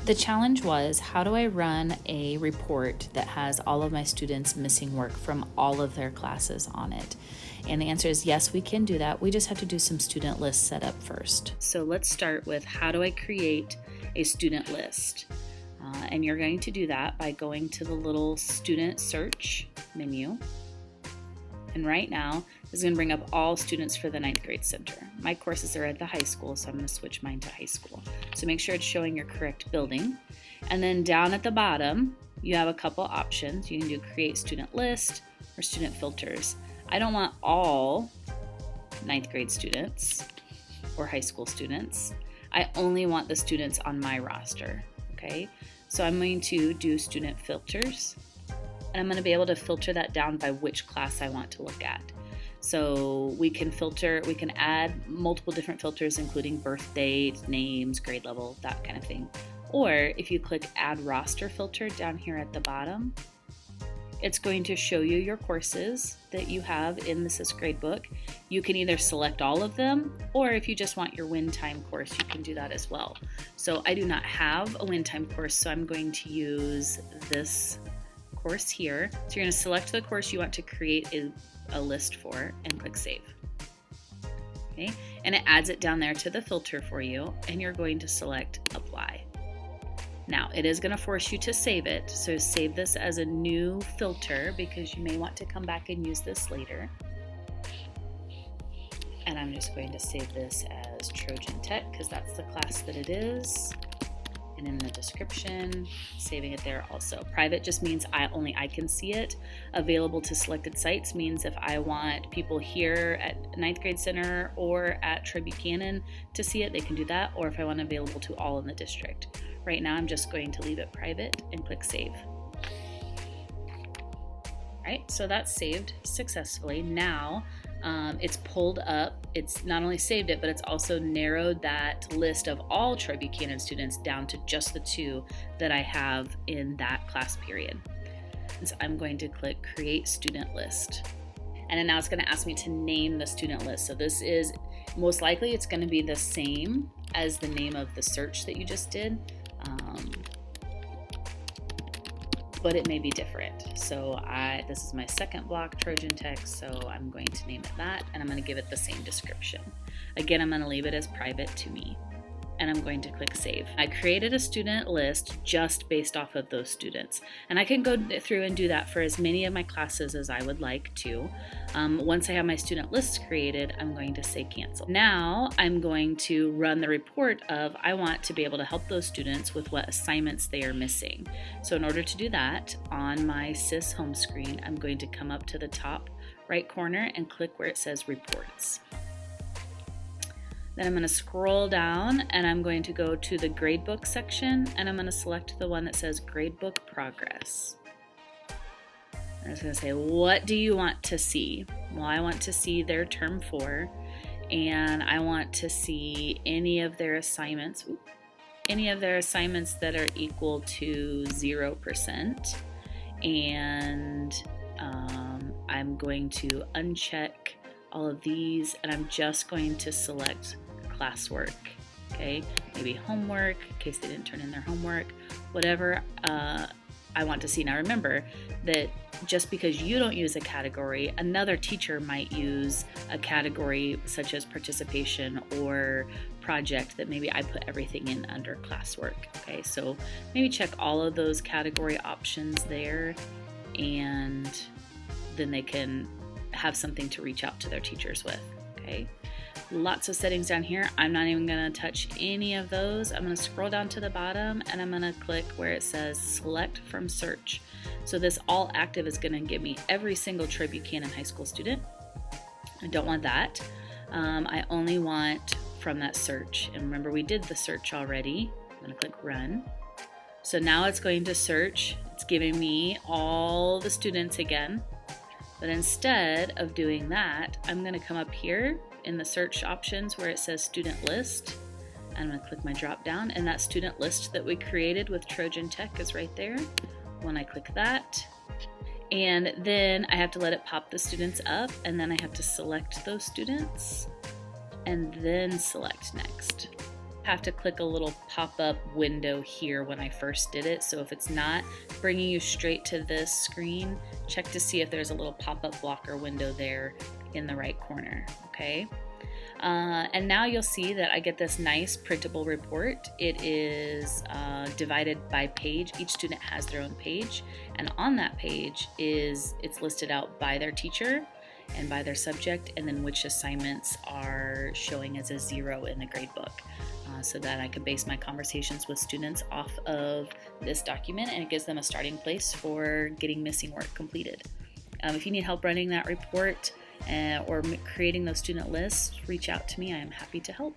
The challenge was, how do I run a report that has all of my students missing work from all of their classes on it? And the answer is yes, we can do that. We just have to do some student list setup first. So let's start with, how do I create a student list? And you're going to do that by going to the little student search menu. And right now, this is going to bring up all students for the 9th grade center. My courses are at the high school, so I'm going to switch mine to high school. So make sure it's showing your correct building. And then down at the bottom, you have a couple options. You can do create student list or student filters. I don't want all 9th grade students or high school students. I only want the students on my roster, okay? So I'm going to do student filters, and I'm going to be able to filter that down by which class I want to look at. So we can add multiple different filters, including birth date, names, grade level, that kind of thing. Or if you click add roster filter down here at the bottom, it's going to show you your courses that you have in the SIS gradebook. You can either select all of them, or if you just want your win time course, you can do that as well. So I do not have a win time course, so I'm going to use this course here. So you're going to select the course you want to create a list for and click save. Okay, and it adds it down there to the filter for you, and you're going to select apply. Now, it is going to force you to save it, so save this as a new filter because you may want to come back and use this later. And I'm just going to save this as Trojan Tech because that's the class that it is. And in the description, saving it there also. Private just means only I can see it. Available to selected sites means if I want people here at 9th grade center or at Troy Buchanan to see it, they can do that. Or if I want available to all in the district. Right now, I'm just going to leave it private and click save. All right, so that's saved successfully. Now it's pulled up. It's not only saved it, but it's also narrowed that list of all Troy Buchanan students down to just the 2 that I have in that class period. And so I'm going to click create student list. And then now it's going to ask me to name the student list. So this is, most likely it's going to be the same as the name of the search that you just did. But it may be different. So this is my second block, Trojan Tech, so I'm going to name it that, and I'm going to give it the same description. Again, I'm going to leave it as private to me, and I'm going to click save. I created a student list just based off of those students, and I can go through and do that for as many of my classes as I would like to. Once I have my student lists created, I'm going to say cancel. Now I'm going to run the report of I want to be able to help those students with what assignments they are missing. So in order to do that, on my SIS home screen, I'm going to come up to the top right corner and click where it says reports. Then I'm going to scroll down and I'm going to go to the gradebook section, and I'm going to select the one that says gradebook progress. I'm just going to say, what do you want to see? Well, I want to see their term 4, and I want to see any of their assignments that are equal to 0%. And I'm going to uncheck all of these, and I'm just going to select classwork, okay? Maybe homework, in case they didn't turn in their homework, whatever I want to see. Now remember that just because you don't use a category, another teacher might use a category such as participation or project that maybe I put everything in under classwork, okay? So maybe check all of those category options there, and then they can have something to reach out to their teachers with, okay? Lots of settings down here. I'm not even going to touch any of those. I'm going to scroll down to the bottom, and I'm going to click where it says select from search. So this all active is going to give me every single Troy Buchanan high school student. I don't want that. I only want from that search. And remember, we did the search already. I'm going to click run. So now it's going to search. It's giving me all the students again. But instead of doing that, I'm going to come up here in the search options where it says student list. I'm going to click my drop down, and that student list that we created with Trojan Tech is right there. When I click that, and then I have to let it pop the students up, and then I have to select those students and then select next. have to click a little pop-up window here when I first did it. So if it's not bringing you straight to this screen, check to see if there's a little pop-up blocker window there in the right corner, okay? And now you'll see that I get this nice printable report. It is divided by page. Each student has their own page, and on that page it's listed out by their teacher and by their subject, and then which assignments are showing as a 0 in the grade book, so that I can base my conversations with students off of this document, and it gives them a starting place for getting missing work completed. If you need help running that report or creating those student lists, reach out to me. I am happy to help.